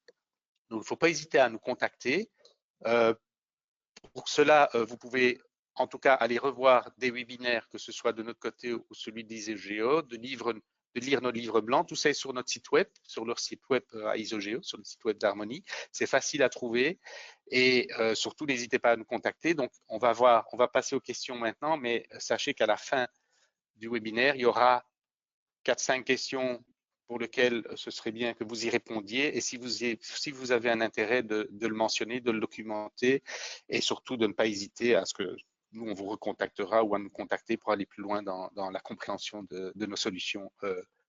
Donc, il ne faut pas hésiter à nous contacter. Pour cela, vous pouvez en tout cas aller revoir des webinaires, que ce soit de notre côté ou celui d'Isogeo, de lire nos livres blancs. Tout ça est sur notre site web, sur leur site web à Isogeo, sur le site web d'Harmonie. C'est facile à trouver et surtout, n'hésitez pas à nous contacter. Donc, on va passer aux questions maintenant, mais sachez qu'à la fin du webinaire, il y aura 4-5 questions pour lesquelles ce serait bien que vous y répondiez et si vous avez un intérêt de le mentionner, de le documenter et surtout de ne pas hésiter à ce que nous, on vous recontactera ou à nous contacter pour aller plus loin dans la compréhension de nos solutions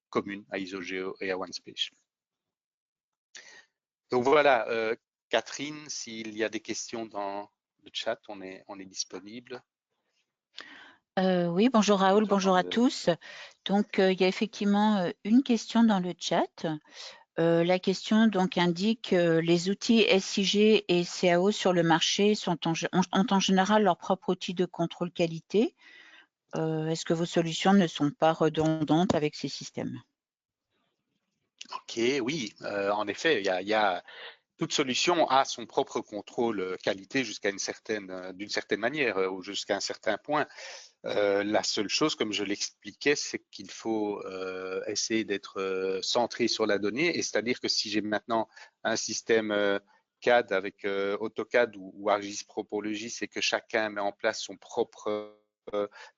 communes à Isogeo et à OneSpace. Donc voilà, Catherine, s'il y a des questions dans le chat, on est disponible. Oui, bonjour Raoul, bonjour à tous. Donc, il y a effectivement une question dans le chat. La question donc indique les outils SIG et CAO sur le marché ont en général leur propre outil de contrôle qualité. Est-ce que vos solutions ne sont pas redondantes avec ces systèmes? Ok, oui, en effet, toute solution a son propre contrôle qualité d'une certaine manière ou jusqu'à un certain point. La seule chose, comme je l'expliquais, c'est qu'il faut essayer d'être centré sur la donnée. Et c'est-à-dire que si j'ai maintenant un système CAD avec AutoCAD ou ArcGIS Pro pour le GIS et que chacun met en place son propre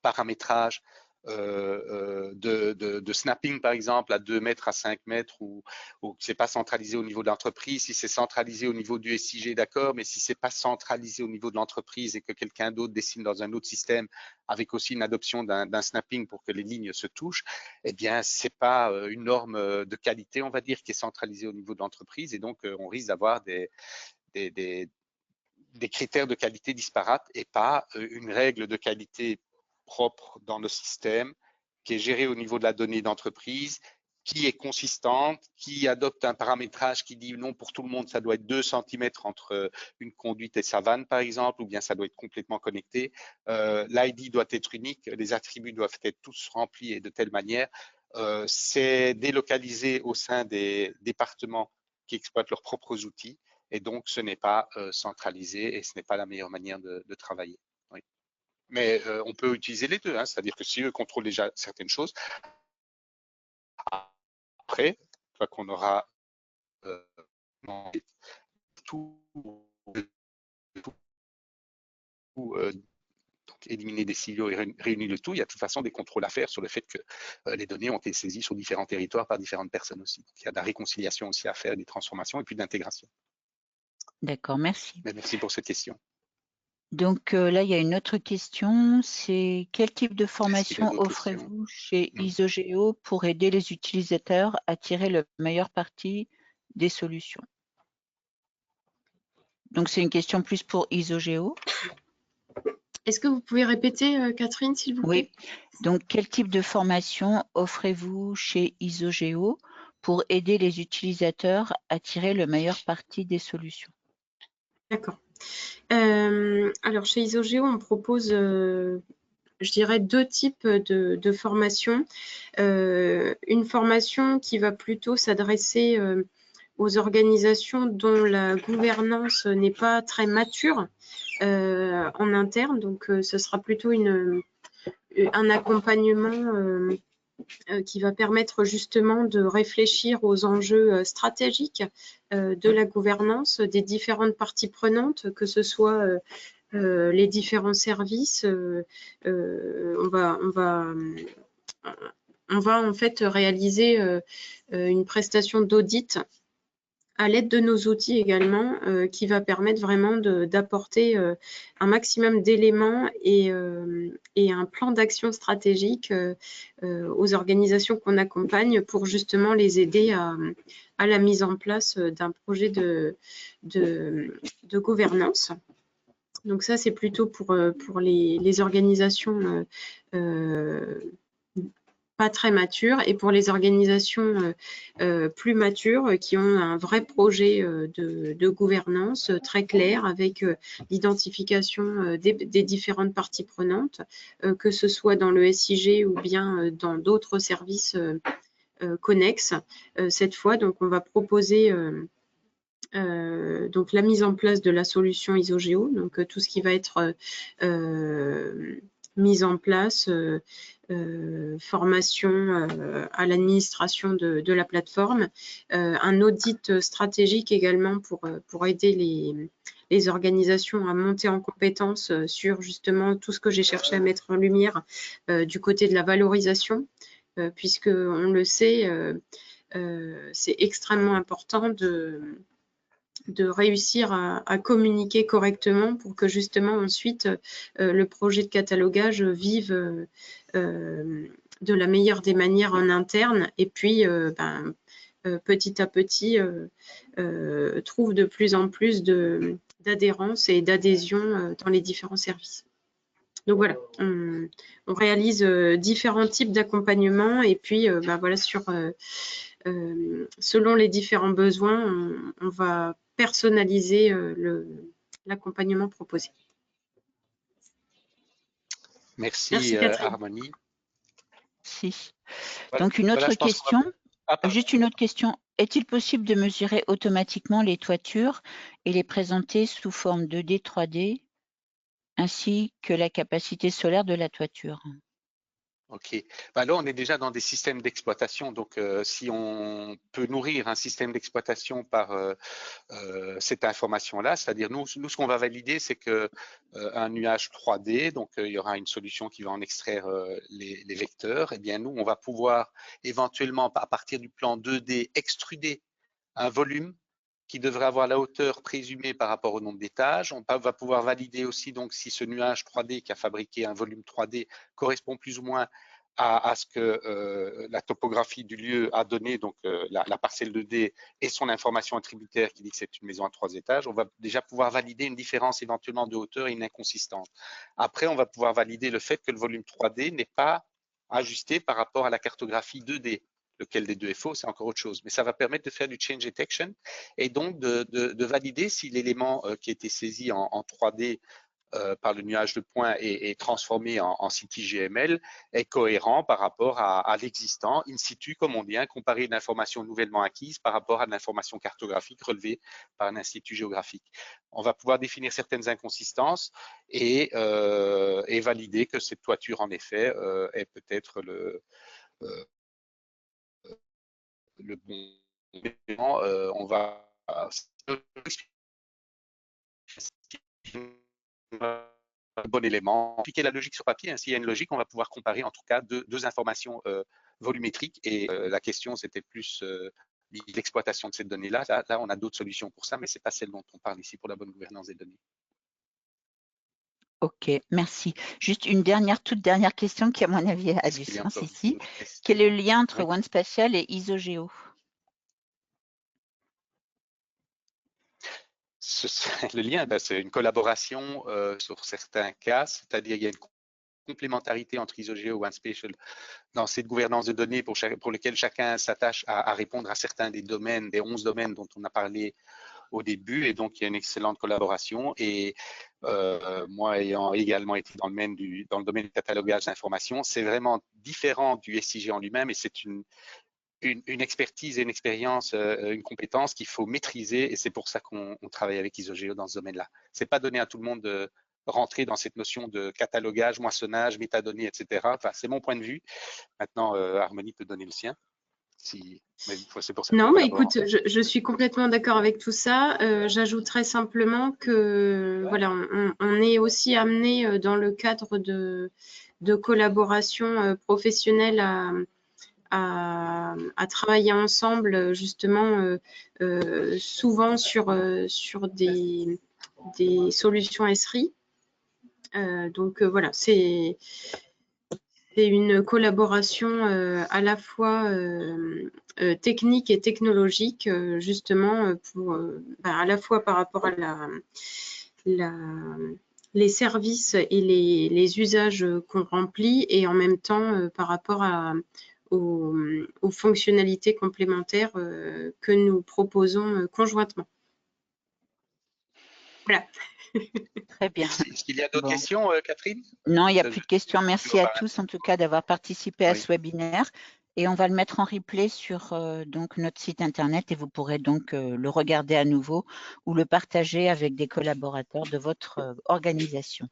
paramétrage de snapping, par exemple, à 2 mètres, à 5 mètres, ou que c'est pas centralisé au niveau de l'entreprise. Si c'est centralisé au niveau du SIG, d'accord, mais si c'est pas centralisé au niveau de l'entreprise et que quelqu'un d'autre dessine dans un autre système avec aussi une adoption d'un snapping pour que les lignes se touchent, eh bien, c'est pas une norme de qualité, on va dire, qui est centralisée au niveau de l'entreprise, et donc on risque d'avoir des critères de qualité disparates et pas une règle de qualité propre dans le système qui est gérée au niveau de la donnée d'entreprise, qui est consistante, qui adopte un paramétrage qui dit non, pour tout le monde, ça doit être 2 cm entre une conduite et sa vanne, par exemple, ou bien ça doit être complètement connecté. L'ID doit être unique, les attributs doivent être tous remplis et de telle manière. C'est délocalisé au sein des départements qui exploitent leurs propres outils. Et donc, ce n'est pas centralisé et ce n'est pas la meilleure manière de travailler. Oui. Mais on peut utiliser les deux, hein, c'est-à-dire que si eux contrôlent déjà certaines choses, après, une fois qu'on aura tout, donc éliminer des silos et réunir le tout, il y a de toute façon des contrôles à faire sur le fait que les données ont été saisies sur différents territoires par différentes personnes aussi. Donc, il y a de la réconciliation aussi à faire, des transformations et puis de l'intégration. D'accord, merci. Mais merci pour cette question. Donc là, il y a une autre question, c'est quel type de formation offrez-vous chez Isogeo pour aider les utilisateurs à tirer le meilleur parti des solutions? Donc c'est une question plus pour Isogeo. Est-ce que vous pouvez répéter, Catherine, s'il vous plaît? Oui, donc quel type de formation offrez-vous chez Isogeo pour aider les utilisateurs à tirer le meilleur parti des solutions? D'accord. Alors chez Isogeo, on propose, je dirais, 2 types de formations. Une formation qui va plutôt s'adresser aux organisations dont la gouvernance n'est pas très mature en interne. Donc, ce sera plutôt un accompagnement qui va permettre justement de réfléchir aux enjeux stratégiques de la gouvernance des différentes parties prenantes, que ce soit les différents services. On va en fait réaliser une prestation d'audit à l'aide de nos outils également, qui va permettre vraiment d'apporter un maximum d'éléments et un plan d'action stratégique aux organisations qu'on accompagne pour justement les aider à la mise en place d'un projet de gouvernance. Donc ça, c'est plutôt pour les organisations pas très matures, et pour les organisations plus matures qui ont un vrai projet de gouvernance très clair avec l'identification des différentes parties prenantes, que ce soit dans le SIG ou bien dans d'autres services connexes. Cette fois, donc, on va proposer donc la mise en place de la solution Isogeo, donc tout ce qui va être mise en place, formation à l'administration de la plateforme, un audit stratégique également pour aider les organisations à monter en compétence sur justement tout ce que j'ai cherché à mettre en lumière du côté de la valorisation, puisque on le sait, c'est extrêmement important de réussir à communiquer correctement pour que justement ensuite le projet de catalogage vive de la meilleure des manières en interne, et puis petit à petit trouve de plus en plus d'adhérence et d'adhésion dans les différents services. Donc voilà, on réalise différents types d'accompagnement, et puis voilà, sur selon les différents besoins, on va personnaliser l'accompagnement proposé. Merci Catherine. Harmonie. Si. Voilà, Donc une autre voilà, question, pardon. juste une autre question. Est-il possible de mesurer automatiquement les toitures et les présenter sous forme 2D, 3D, ainsi que la capacité solaire de la toiture? Ok. Bah là, on est déjà dans des systèmes d'exploitation. Donc, si on peut nourrir un système d'exploitation par cette information-là, c'est-à-dire nous, ce qu'on va valider, c'est que un nuage 3D, donc il y aura une solution qui va en extraire les vecteurs. Et bien, nous, on va pouvoir éventuellement, à partir du plan 2D, extruder un volume qui devrait avoir la hauteur présumée par rapport au nombre d'étages. On va pouvoir valider aussi donc si ce nuage 3D qui a fabriqué un volume 3D correspond plus ou moins à ce que la topographie du lieu a donné, donc la parcelle 2D et son information attributaire qui dit que c'est une maison à 3 étages. On va déjà pouvoir valider une différence éventuellement de hauteur et une inconsistance. Après, on va pouvoir valider le fait que le volume 3D n'est pas ajusté par rapport à la cartographie 2D. Lequel des deux est faux, c'est encore autre chose. Mais ça va permettre de faire du change detection et donc de valider si l'élément qui a été saisi en 3D par le nuage de points et transformé en CTGML est cohérent par rapport à l'existant, in situ, comme on dit, comparer une information nouvellement acquise par rapport à l'information cartographique relevée par un institut géographique. On va pouvoir définir certaines inconsistances et valider que cette toiture, en effet, est peut-être le bon élément. On va un bon élément, appliquer la logique sur papier. S'il y a une logique, on va pouvoir comparer en tout cas deux informations volumétriques. Et la question, c'était plus l'exploitation de ces données-là. Là, on a d'autres solutions pour ça, mais ce n'est pas celle dont on parle ici pour la bonne gouvernance des données. Ok, merci. Juste une toute dernière question qui, à mon avis, a du sens ici. Quel est le lien entre OneSpatial et ISOGEO? Le lien, c'est une collaboration sur certains cas, c'est-à-dire il y a une complémentarité entre ISOGEO et OneSpatial dans cette gouvernance de données pour lequel chacun s'attache à répondre à certains des domaines, des 11 domaines dont on a parlé au début, et donc il y a une excellente collaboration. Et moi, ayant également été dans le domaine du catalogage d'informations, c'est vraiment différent du SIG en lui-même, et c'est une expertise et une expérience, une compétence qu'il faut maîtriser, et c'est pour ça qu'on travaille avec ISOGEO dans ce domaine-là. C'est pas donné à tout le monde de rentrer dans cette notion de catalogage, moissonnage, métadonnées, etc. Enfin, c'est mon point de vue. Maintenant, Harmonie peut donner le sien. Mais c'est pour ça non, mais écoute, je suis complètement d'accord avec tout ça. J'ajouterais simplement que voilà, on est aussi amené dans le cadre de collaboration professionnelle à travailler ensemble justement souvent sur des solutions SRI. Donc voilà, c'est une collaboration à la fois technique et technologique, justement pour à la fois par rapport à les services et les usages qu'on remplit, et en même temps par rapport aux fonctionnalités complémentaires que nous proposons conjointement. Voilà. Très bien. Est-ce qu'il y a d'autres questions, Catherine? Non, il n'y a plus de questions. Merci à tous, en tout cas, d'avoir participé à ce webinaire. Et on va le mettre en replay sur donc notre site internet, et vous pourrez donc le regarder à nouveau ou le partager avec des collaborateurs de votre organisation.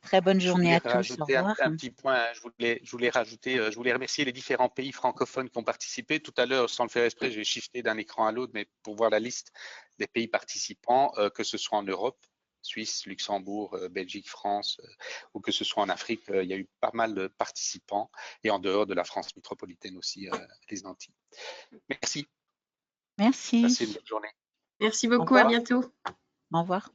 Très bonne journée à tous. Au revoir. Un petit point, je voulais rajouter, je voulais remercier les différents pays francophones qui ont participé. Tout à l'heure, sans le faire exprès, j'ai shifté d'un écran à l'autre, mais pour voir la liste des pays participants, que ce soit en Europe, Suisse, Luxembourg, Belgique, France, ou que ce soit en Afrique, il y a eu pas mal de participants, et en dehors de la France métropolitaine aussi, les Antilles. Merci. Merci. Passez une bonne journée. Merci beaucoup, à bientôt. Au revoir.